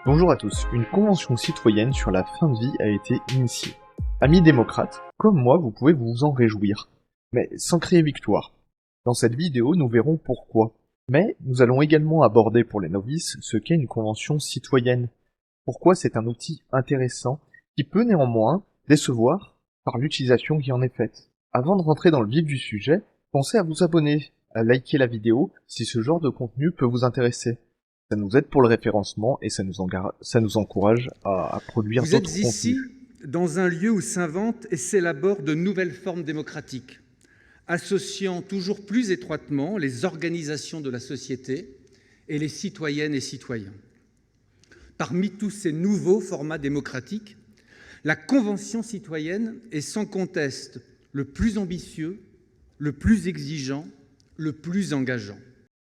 Bonjour à tous, une convention citoyenne sur la fin de vie a été initiée. Amis démocrates, comme moi vous pouvez vous en réjouir, mais sans crier victoire. Dans cette vidéo nous verrons pourquoi, mais nous allons également aborder pour les novices ce qu'est une convention citoyenne, pourquoi c'est un outil intéressant qui peut néanmoins décevoir par l'utilisation qui en est faite. Avant de rentrer dans le vif du sujet, pensez à vous abonner, à liker la vidéo si ce genre de contenu peut vous intéresser. Ça nous aide pour le référencement et ça nous encourage à produire Vous d'autres êtes ici contenus. dans un lieu où s'inventent et s'élaborent de nouvelles formes démocratiques, associant toujours plus étroitement les organisations de la société et les citoyennes et citoyens. Parmi tous ces nouveaux formats démocratiques, la Convention citoyenne est sans conteste le plus ambitieux, le plus exigeant, le plus engageant.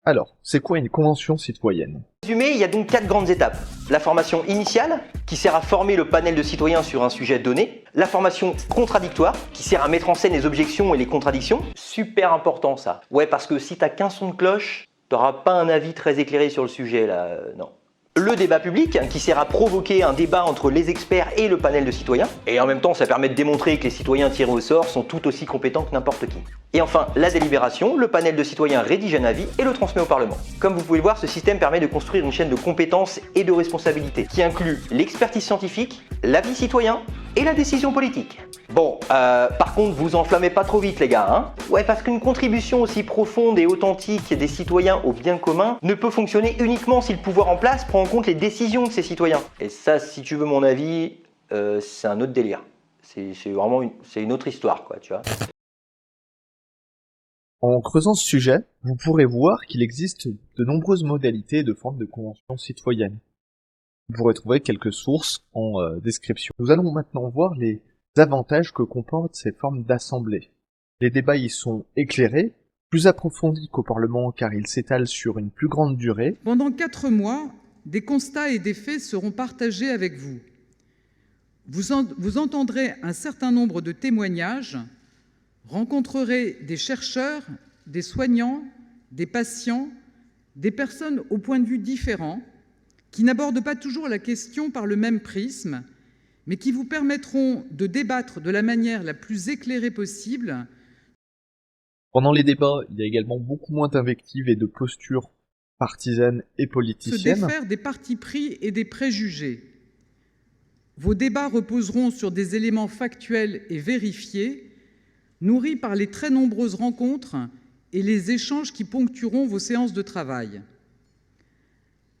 Alors, c'est quoi une convention citoyenne ? Résumé, il y a donc 4 grandes étapes. La formation initiale, qui sert à former le panel de citoyens sur un sujet donné. La formation contradictoire, qui sert à mettre en scène les objections et les contradictions. Super important ça. Ouais, parce que si t'as qu'un son de cloche, t'auras pas un avis très éclairé sur le sujet là, non. Le débat public, qui sert à provoquer un débat entre les experts et le panel de citoyens. Et en même temps, ça permet de démontrer que les citoyens tirés au sort sont tout aussi compétents que n'importe qui. Et enfin, la délibération, le panel de citoyens rédige un avis et le transmet au Parlement. Comme vous pouvez le voir, ce système permet de construire une chaîne de compétences et de responsabilités, qui inclut l'expertise scientifique, l'avis citoyen et la décision politique. Bon, par contre, vous enflammez pas trop vite les gars, hein. Ouais, parce qu'une contribution aussi profonde et authentique des citoyens au bien commun ne peut fonctionner uniquement si le pouvoir en place prend en compte les décisions de ses citoyens. Et ça, si tu veux mon avis, c'est un autre délire. C'est vraiment une autre histoire, quoi, tu vois. En creusant ce sujet, vous pourrez voir qu'il existe de nombreuses modalités de forme de convention citoyenne. Vous pourrez trouver quelques sources en description. Nous allons maintenant voir les avantages que comportent ces formes d'assemblée. Les débats y sont éclairés, plus approfondis qu'au Parlement car ils s'étalent sur une plus grande durée. Pendant 4 mois, des constats et des faits seront partagés avec vous. Vous entendrez un certain nombre de témoignages, rencontrerez des chercheurs, des soignants, des patients, des personnes au point de vue différent, qui n'abordent pas toujours la question par le même prisme, mais qui vous permettront de débattre de la manière la plus éclairée possible. Pendant les débats, il y a également beaucoup moins d'invectives et de postures partisanes et Se politiciennes. défaire des partis pris et des préjugés. Vos débats reposeront sur des éléments factuels et vérifiés, nourris par les très nombreuses rencontres et les échanges qui ponctueront vos séances de travail.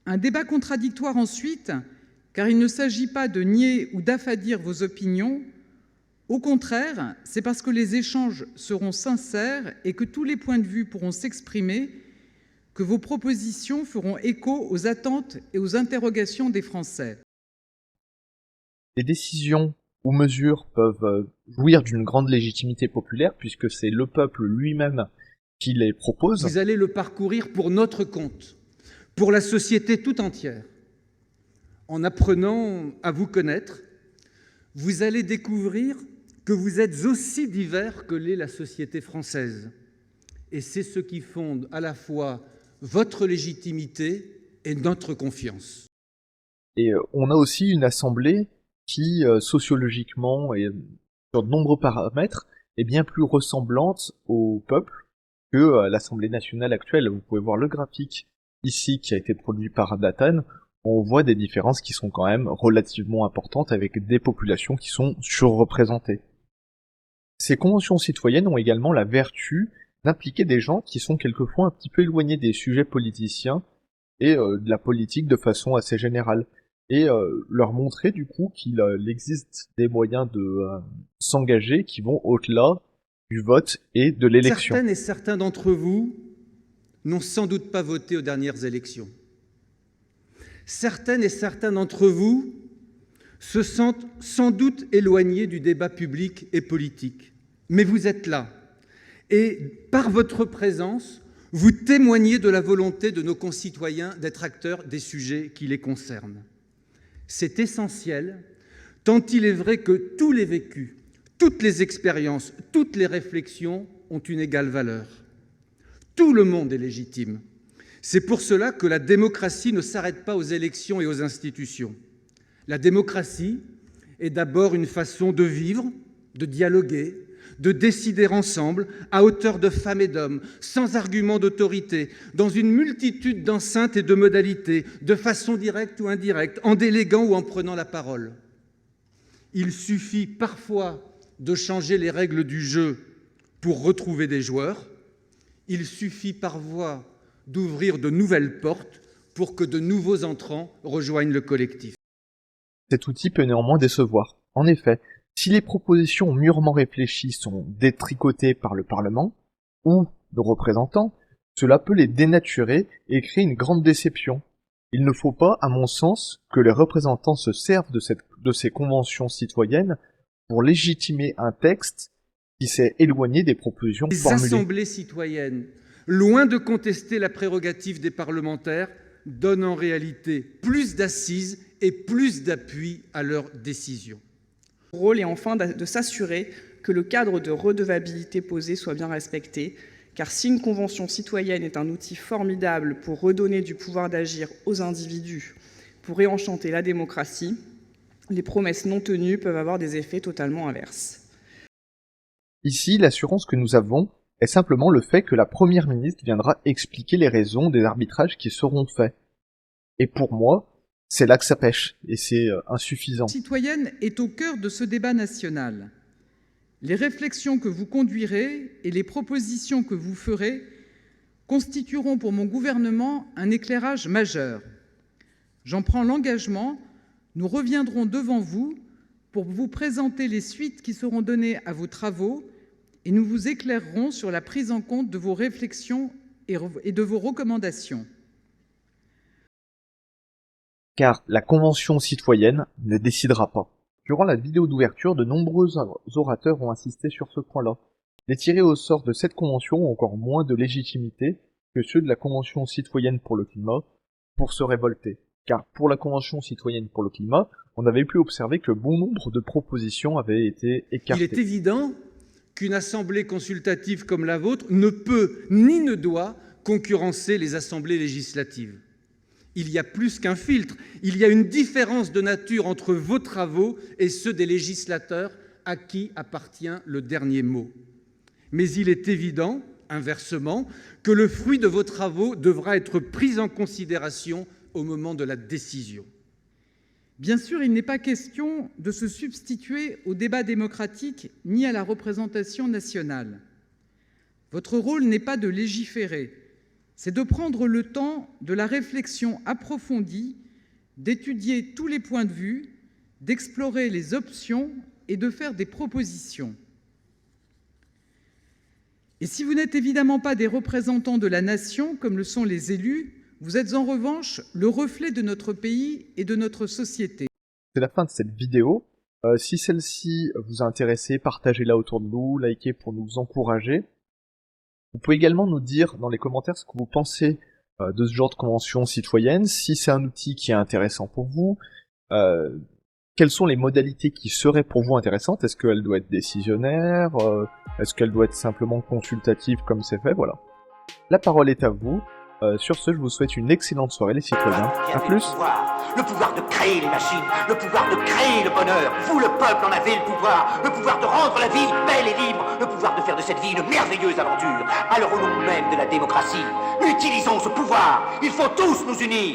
Un débat contradictoire ensuite, car il ne s'agit pas de nier ou d'affadir vos opinions. Au contraire, c'est parce que les échanges seront sincères et que tous les points de vue pourront s'exprimer que vos propositions feront écho aux attentes et aux interrogations des Français. Les décisions ou mesures peuvent jouir d'une grande légitimité populaire puisque c'est le peuple lui-même qui les propose. Vous allez le parcourir pour notre compte, pour la société tout entière. En apprenant à vous connaître, vous allez découvrir que vous êtes aussi divers que l'est la société française. Et c'est ce qui fonde à la fois votre légitimité et notre confiance. Et on a aussi une assemblée qui, sociologiquement et sur de nombreux paramètres, est bien plus ressemblante au peuple que l'Assemblée nationale actuelle. Vous pouvez voir le graphique ici qui a été produit par Datan. On voit des différences qui sont quand même relativement importantes avec des populations qui sont surreprésentées. Ces conventions citoyennes ont également la vertu d'impliquer des gens qui sont quelquefois un petit peu éloignés des sujets politiciens et de la politique de façon assez générale, et leur montrer du coup qu'il existe des moyens de s'engager qui vont au-delà du vote et de l'élection. Certaines et certains d'entre vous n'ont sans doute pas voté aux dernières élections. Certaines et certains d'entre vous se sentent sans doute éloignés du débat public et politique. Mais vous êtes là. Et par votre présence, vous témoignez de la volonté de nos concitoyens d'être acteurs des sujets qui les concernent. C'est essentiel, tant il est vrai que tous les vécus, toutes les expériences, toutes les réflexions ont une égale valeur. Tout le monde est légitime. C'est pour cela que la démocratie ne s'arrête pas aux élections et aux institutions. La démocratie est d'abord une façon de vivre, de dialoguer, de décider ensemble, à hauteur de femmes et d'hommes, sans argument d'autorité, dans une multitude d'enceintes et de modalités, de façon directe ou indirecte, en déléguant ou en prenant la parole. Il suffit parfois de changer les règles du jeu pour retrouver des joueurs. Il suffit parfois d'ouvrir de nouvelles portes pour que de nouveaux entrants rejoignent le collectif. Cet outil peut néanmoins décevoir. En effet, si les propositions mûrement réfléchies sont détricotées par le Parlement ou nos représentants, cela peut les dénaturer et créer une grande déception. Il ne faut pas, à mon sens, que les représentants se servent de ces conventions citoyennes pour légitimer un texte qui s'est éloigné des propositions Les formulées. assemblées citoyennes, loin de contester la prérogative des parlementaires, donnent en réalité plus d'assises et plus d'appui à leurs décisions. Le rôle est enfin de s'assurer que le cadre de redevabilité posé soit bien respecté, car si une convention citoyenne est un outil formidable pour redonner du pouvoir d'agir aux individus, pour réenchanter la démocratie, les promesses non tenues peuvent avoir des effets totalement inverses. Ici, l'assurance que nous avons est simplement le fait que la Première ministre viendra expliquer les raisons des arbitrages qui seront faits. Et pour moi, c'est là que ça pêche, et c'est insuffisant. La citoyenne est au cœur de ce débat national. Les réflexions que vous conduirez et les propositions que vous ferez constitueront pour mon gouvernement un éclairage majeur. J'en prends l'engagement, nous reviendrons devant vous pour vous présenter les suites qui seront données à vos travaux et nous vous éclairerons sur la prise en compte de vos réflexions et de vos recommandations. Car la Convention citoyenne ne décidera pas. Durant la vidéo d'ouverture, de nombreux orateurs ont insisté sur ce point-là. Les tirés au sort de cette convention ont encore moins de légitimité que ceux de la Convention citoyenne pour le climat pour se révolter. Car pour la Convention citoyenne pour le climat, on avait pu observer que bon nombre de propositions avaient été écartées. Il est évident qu'une assemblée consultative comme la vôtre ne peut ni ne doit concurrencer les assemblées législatives. Il y a plus qu'un filtre, il y a une différence de nature entre vos travaux et ceux des législateurs à qui appartient le dernier mot. Mais il est évident, inversement, que le fruit de vos travaux devra être pris en considération au moment de la décision. Bien sûr, il n'est pas question de se substituer au débat démocratique ni à la représentation nationale. Votre rôle n'est pas de légiférer, c'est de prendre le temps de la réflexion approfondie, d'étudier tous les points de vue, d'explorer les options et de faire des propositions. Et si vous n'êtes évidemment pas des représentants de la nation, comme le sont les élus, vous êtes en revanche le reflet de notre pays et de notre société. C'est la fin de cette vidéo. Si celle-ci vous a intéressé, partagez-la autour de vous, likez pour nous encourager. Vous pouvez également nous dire dans les commentaires ce que vous pensez de ce genre de convention citoyenne, si c'est un outil qui est intéressant pour vous, quelles sont les modalités qui seraient pour vous intéressantes, est-ce qu'elle doit être décisionnaire, est-ce qu'elle doit être simplement consultative comme c'est fait, voilà. La parole est à vous. Sur ce, je vous souhaite une excellente soirée les citoyens. À plus. Le pouvoir de créer les machines, le pouvoir de créer le bonheur. Vous, le peuple, en avez le pouvoir de rendre la vie belle et libre, le pouvoir de faire de cette vie une merveilleuse aventure. Alors au nom même de la démocratie, utilisons ce pouvoir. Il faut tous nous unir.